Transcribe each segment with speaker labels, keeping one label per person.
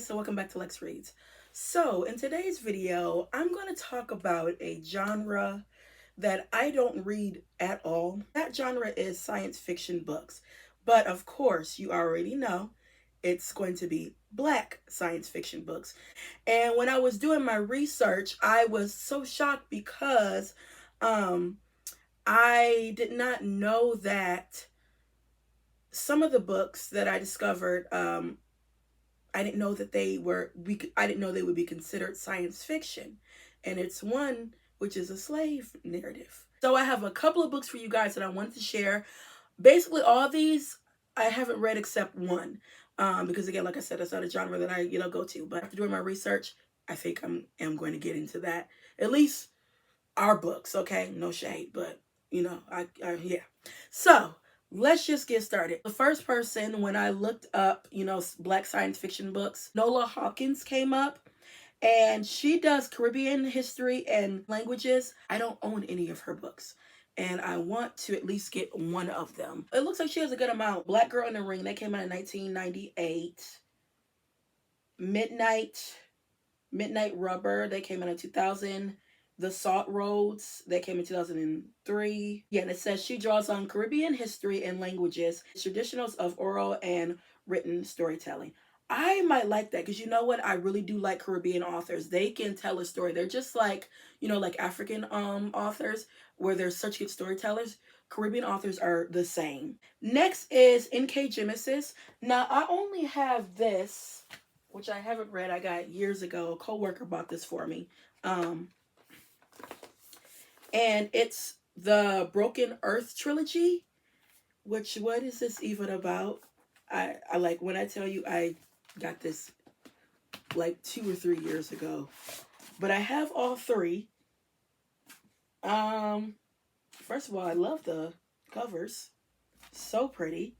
Speaker 1: so welcome back to Lex Reads. So in today's video, I'm going to talk about a genre that I don't read at all. That genre is science fiction books. But of course, you already know it's going to be Black science fiction books. And when I was doing my research, I was so shocked because I did not know that some of the books that I discovered, I didn't know that I didn't know they would be considered science fiction. And it's one which is a slave narrative. So I have a couple of books for you guys that I wanted to share. Basically, all these I haven't read except one. Because again, like I said, it's not a genre that I, go to. But after doing my research, I think I'm going to get into that. At least our books, okay? No shade, but yeah. So let's just get started. The first person, when I looked up, Black science fiction books, Nola Hawkins came up, and she does Caribbean history and languages. I don't own any of her books, and I want to at least get one of them. It looks like she has a good amount. Black Girl in the Ring, they came out in 1998. Midnight Rubber, they came out in 2000. The Salt Roads, that came in 2003. Yeah, and it says she draws on Caribbean history and languages, traditionals of oral and written storytelling. I might like that because you know what? I really do like Caribbean authors. They can tell a story. They're just like, like African authors where they're such good storytellers. Caribbean authors are the same. Next is N.K. Gemesis. Now, I only have this, which I haven't read. I got years ago. A coworker bought this for me. And it's the Broken Earth trilogy, which, what is this even about? I like, when I tell you I got this like 2 or 3 years ago, but I have all three. First of all, I love the covers. So pretty.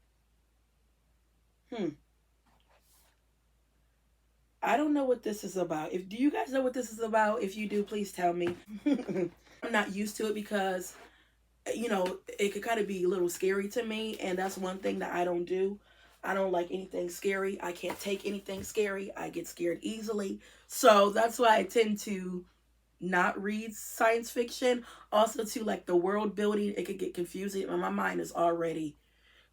Speaker 1: I don't know what this is about. Do you guys know what this is about? If you do, please tell me. I'm not used to it because, it could kind of be a little scary to me. And that's one thing that I don't do. I don't like anything scary. I can't take anything scary. I get scared easily. So that's why I tend to not read science fiction. Also, too, like the world building, it could get confusing. And my mind is already,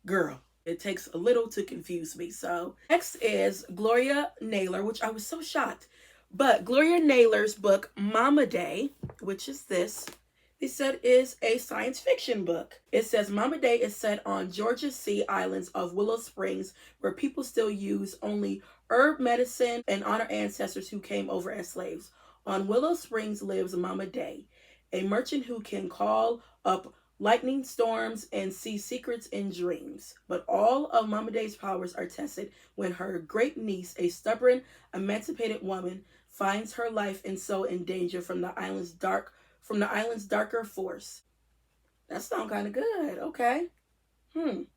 Speaker 1: girl, it takes a little to confuse me. So next is Gloria Naylor, which I was so shocked. But Gloria Naylor's book, Mama Day, which is this, it said is a science fiction book. It says Mama Day is set on Georgia Sea Islands of Willow Springs, where people still use only herb medicine and honor ancestors who came over as slaves. On Willow Springs lives Mama Day, a merchant who can call up lightning storms and see secrets in dreams. But all of Mama Day's powers are tested when her great niece, a stubborn, emancipated woman, finds her life and soul in danger from the island's darker force. That sounds kind of good. Okay. And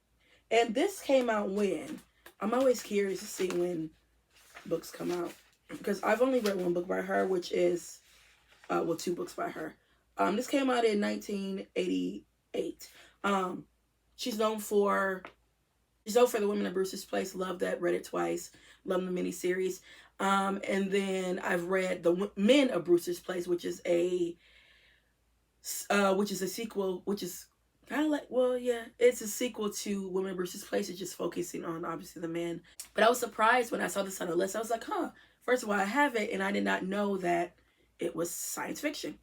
Speaker 1: this came out when? I'm always curious to see when books come out, because I've only read one book by her, which is, 2 books by her. This came out in 1988. She's known for The Women of Bruce's Place. Love that. Read it twice. Love the miniseries. And then I've read The Men of Bruce's Place, which is a sequel, which is kind of like, it's a sequel to Women of Bruce's Place. It's just focusing on obviously the men. But I was surprised when I saw this on the list. I was like, first of all, I have it, and I did not know that it was science fiction.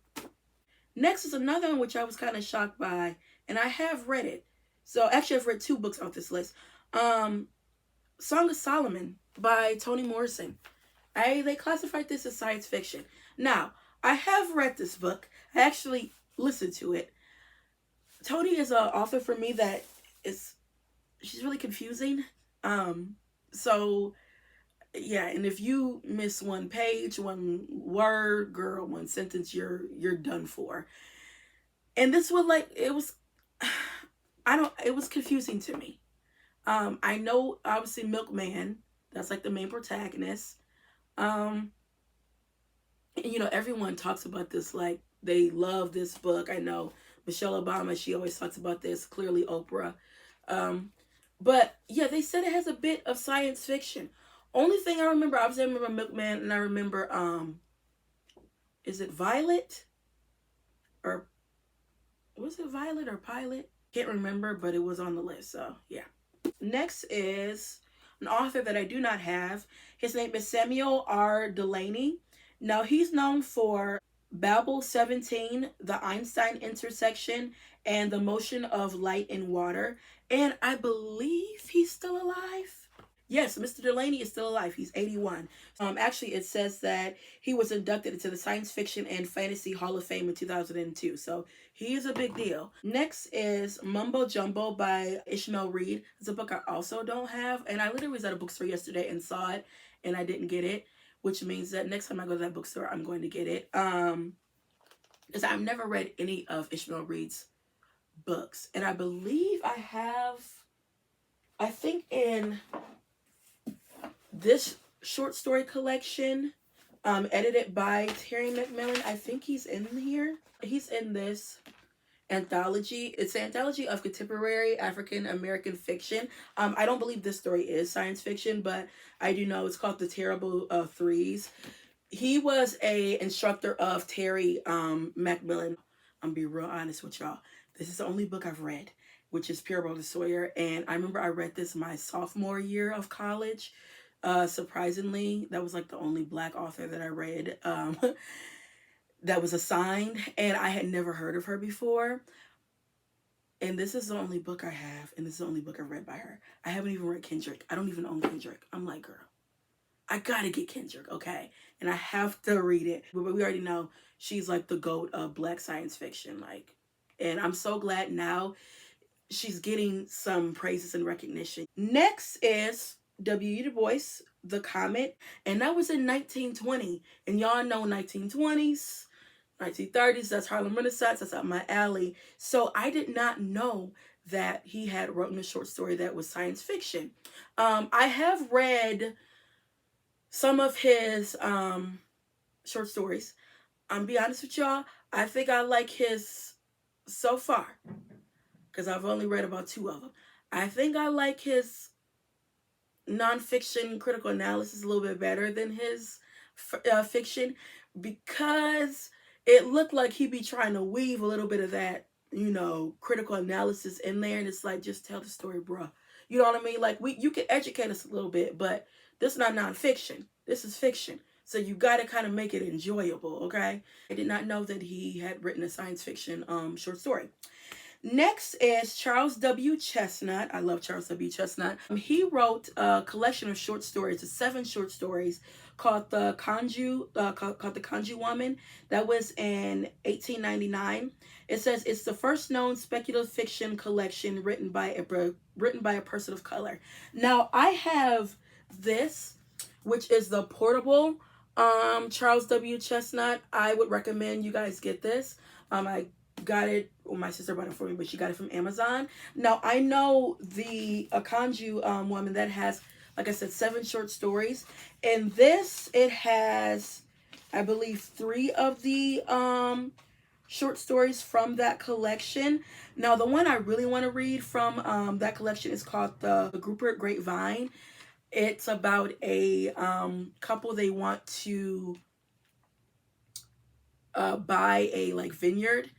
Speaker 1: Next is another one which I was kind of shocked by, and I have read it. So actually, I've read 2 books off this list. Song of Solomon by Toni Morrison. They classified this as science fiction. Now, I have read this book. I actually listened to it. Toni is an author for me that she's really confusing. So yeah, and if you miss one page, one word, girl, one sentence, you're done for. And this was it was confusing to me. I know obviously Milkman, that's like the main protagonist. Everyone talks about this, like they love this book. I know Michelle Obama, she always talks about this, clearly Oprah. But yeah, they said it has a bit of science fiction. Only thing I remember, obviously I remember Milkman, and I remember is it Violet? Or was it Violet or Pilot? Can't remember, but it was on the list, so yeah. Next is an author that I do not have. His name is Samuel R Delaney. Now he's known for Babel 17, the Einstein intersection, and the motion of light and water. And I believe he's still alive. Yes, Mr. Delaney is still alive. He's 81. Actually, it says that he was inducted into the Science Fiction and Fantasy Hall of Fame in 2002. So he is a big deal. Next is Mumbo Jumbo by Ishmael Reed. It's a book I also don't have. And I literally was at a bookstore yesterday and saw it, and I didn't get it, which means that next time I go to that bookstore, I'm going to get it. Because I've never read any of Ishmael Reed's books. And I believe I think in this short story collection, edited by Terry McMillan, I think he's in here. He's in this anthology. It's an anthology of contemporary African American fiction. I don't believe this story is science fiction, but I do know it's called The Terrible Threes. He was a instructor of Terry McMillan. I'm be real honest with y'all. This is the only book I've read, which is Pierrot the Sawyer. And I remember I read this my sophomore year of college. Surprisingly, that was like the only Black author that I read that was assigned, and I had never heard of her before. And this is the only book I have, and this is the only book I've read by her. I haven't even read Kendrick. I don't even own Kendrick. I'm like, girl, I gotta get Kendrick, okay? And I have to read it. But we already know she's like the GOAT of Black science fiction, like, and I'm so glad now she's getting some praises and recognition. Next is W. Boyce, The Comet, and that was in 1920. And y'all know 1920s, 1930s, that's Harlem Renaissance, that's up my alley. So I did not know that he had written a short story that was science fiction. I have read some of his short stories. I'm be honest with y'all, I think I like his so far, because I've only read about 2 of them. I think I like his nonfiction critical analysis a little bit better than his fiction, because it looked like he'd be trying to weave a little bit of that, critical analysis in there, and it's like, just tell the story, bruh. You know what I mean? Like, you can educate us a little bit, but this is not nonfiction. This is fiction. So you got to kind of make it enjoyable, okay? I did not know that he had written a science fiction short story. Next is Charles W. Chestnut. I love Charles W. Chestnut. He wrote a collection of short stories, 7 short stories, called the Kanju Woman. That was in 1899. It says it's the first known speculative fiction collection written by a person of color. Now I have this, which is the portable Charles W. Chestnut. I would recommend you guys get this. I got it, well, my sister bought it for me, but she got it from Amazon. Now I know the Akanju woman that has, like I said, 7 short stories, and this, it has, I believe, 3 of the short stories from that collection. Now the one I really want to read from that collection is called the Grouper Grapevine. It's about a couple. They want to buy a like vineyard,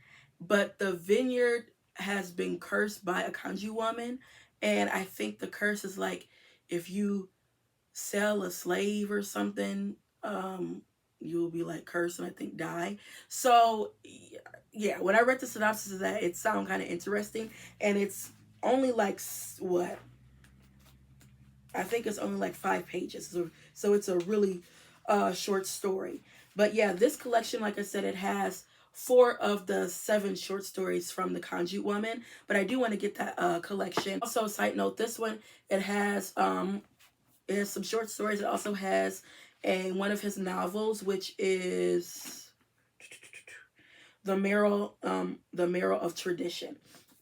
Speaker 1: but the vineyard has been cursed by a Kanji woman, and I think the curse is like, if you sell a slave or something, you'll be like cursed and I think die. So yeah, when I read the synopsis of that, it sounded kind of interesting, and it's only like, what, I think it's only like 5 pages, so it's a really short story. But yeah, this collection, like I said, it has 4 of the 7 short stories from the Kanji Woman, but I do want to get that collection. Also, side note, this one, it has some short stories. It also has one of his novels, which is the Marrow of Tradition.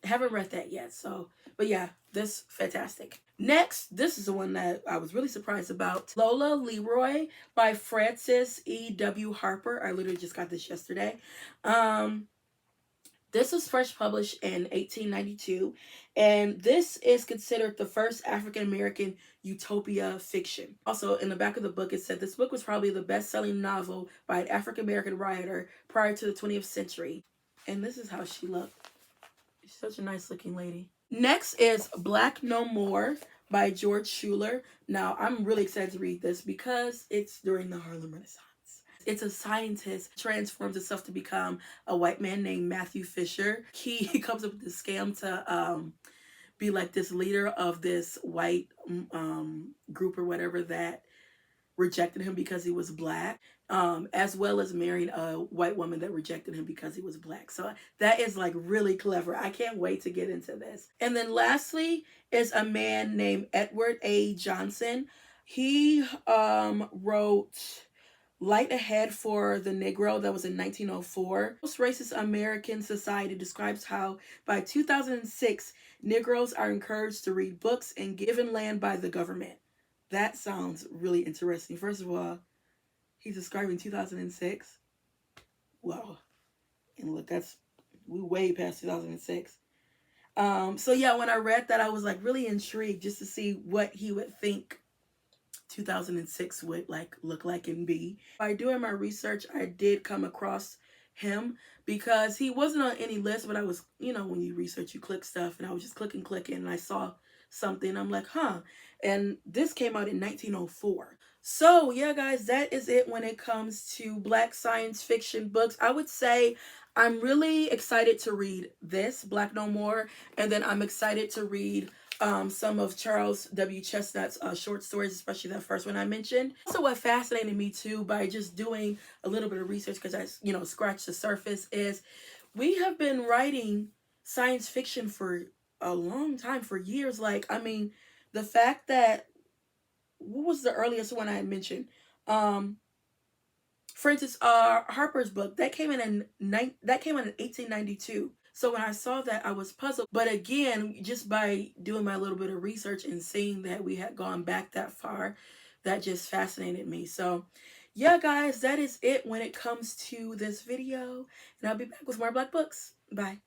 Speaker 1: I haven't read that yet, so, but yeah, this fantastic. Next, this is the one that I was really surprised about. Lola Leroy by Frances E. W. Harper. I literally just got this yesterday. This was first published in 1892, and this is considered the first African American utopia fiction. Also, in the back of the book, it said this book was probably the best selling novel by an African American writer prior to the 20th century. And this is how she looked. She's such a nice looking lady. Next is Black No More by George Schuler. Now, I'm really excited to read this because it's during the Harlem Renaissance. It's a scientist transforms himself to become a white man named Matthew Fisher. He comes up with this scam to be like this leader of this white group or whatever that rejected him because he was black, as well as marrying a white woman that rejected him because he was black. So that is like really clever. I can't wait to get into this. And then lastly is a man named Edward A. Johnson. He wrote Light Ahead for the Negro, that was in 1904. Most racist American society describes how by 2006, Negroes are encouraged to read books and given land by the government. That sounds really interesting. First of all, he's describing 2006. Wow. And look, we way past 2006. So yeah, when I read that, I was like really intrigued just to see what he would think 2006 would like look like and be. By doing my research, I did come across him because he wasn't on any list, but I was, when you research, you click stuff, and I was just clicking, and I saw something. I'm like, huh. And this came out in 1904. So yeah, guys, that is it when it comes to Black science fiction books. I would say I'm really excited to read this, Black No More, and then I'm excited to read some of Charles W. Chestnut's short stories, especially that first one I mentioned. Also, what fascinated me too by just doing a little bit of research, because I, scratched the surface, is we have been writing science fiction for a long time, for years. Like, I mean, the fact that, what was the earliest one I had mentioned? For instance, Harper's book that came in 1892. So when I saw that, I was puzzled. But again, just by doing my little bit of research and seeing that we had gone back that far, that just fascinated me. So yeah, guys, that is it when it comes to this video. And I'll be back with more Black books. Bye.